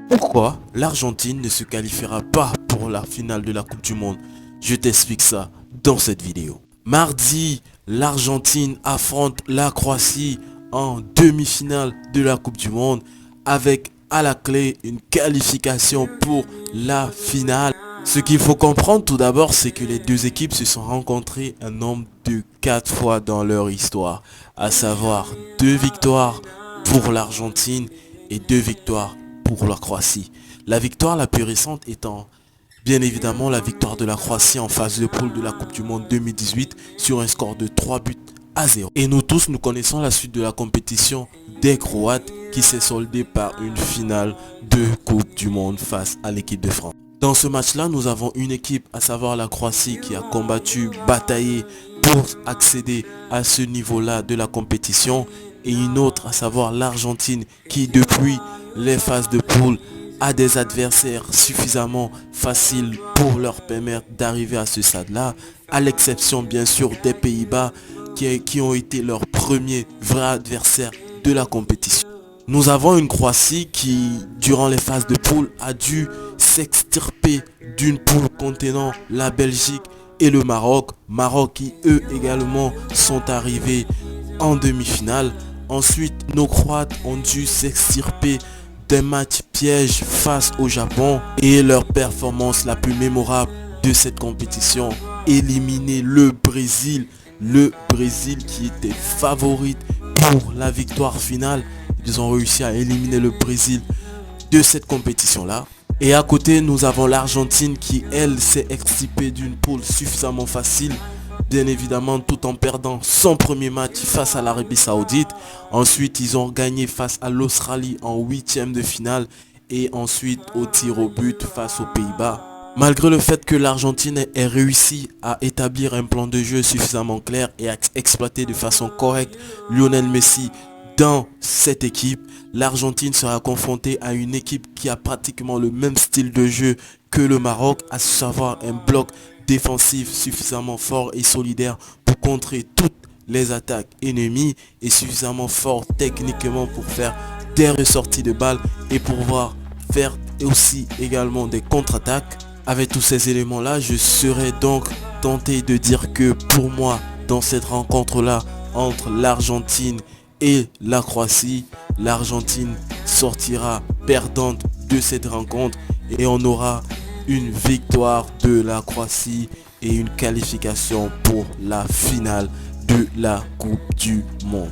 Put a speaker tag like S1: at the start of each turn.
S1: Pourquoi l'Argentine ne se qualifiera pas pour la finale de la Coupe du Monde? Je t'explique ça dans cette vidéo. Mardi, l'Argentine affronte la Croatie en demi-finale de la Coupe du Monde avec à la clé une qualification pour la finale. Ce qu'il faut comprendre tout d'abord, c'est que les deux équipes se sont rencontrées un nombre de 4 fois dans leur histoire, à savoir 2 victoires pour l'Argentine et 2 victoires pour la Croatie. La victoire la plus récente étant bien évidemment la victoire de la Croatie en phase de poule de la Coupe du Monde 2018 sur un score de 3 buts à 0. Et nous tous, nous connaissons la suite de la compétition des Croates qui s'est soldée par une finale de Coupe du Monde face à l'équipe de France. Dans ce match-là, nous avons une équipe, à savoir la Croatie, qui a combattu, bataillé pour accéder à ce niveau-là de la compétition, et une autre, à savoir l'Argentine, qui depuis les phases de poule a des adversaires suffisamment faciles pour leur permettre d'arriver à ce stade-là, à l'exception bien sûr des Pays-Bas qui ont été leurs premiers vrais adversaires de la compétition. Nous avons une Croatie qui, durant les phases de poule, a dû s'extirper d'une poule contenant la Belgique et le Maroc. Maroc qui eux également sont arrivés en demi-finale. Ensuite, nos Croates ont dû s'extirper d'un match piège face au Japon et leur performance la plus mémorable de cette compétition, éliminer le Brésil qui était favorite pour la victoire finale. Ils ont réussi à éliminer le Brésil de cette compétition-là. Et à côté, nous avons l'Argentine qui, elle, s'est extirpée d'une poule suffisamment facile, bien évidemment, tout en perdant son premier match face à l'Arabie Saoudite. Ensuite, ils ont gagné face à l'Australie en huitième de finale et ensuite au tir au but face aux Pays-Bas. Malgré le fait que l'Argentine ait réussi à établir un plan de jeu suffisamment clair et à exploiter de façon correcte Lionel Messi dans cette équipe, l'Argentine sera confrontée à une équipe qui a pratiquement le même style de jeu que le Maroc, à savoir un bloc défensif suffisamment fort et solidaire pour contrer toutes les attaques ennemies et suffisamment fort techniquement pour faire des ressorties de balles et pouvoir faire aussi également des contre-attaques. Avec tous ces éléments là, je serais donc tenté de dire que pour moi, dans cette rencontre là entre l'Argentine et la Croatie, l'Argentine sortira perdante de cette rencontre et on aura une victoire de la Croatie et une qualification pour la finale de la Coupe du Monde.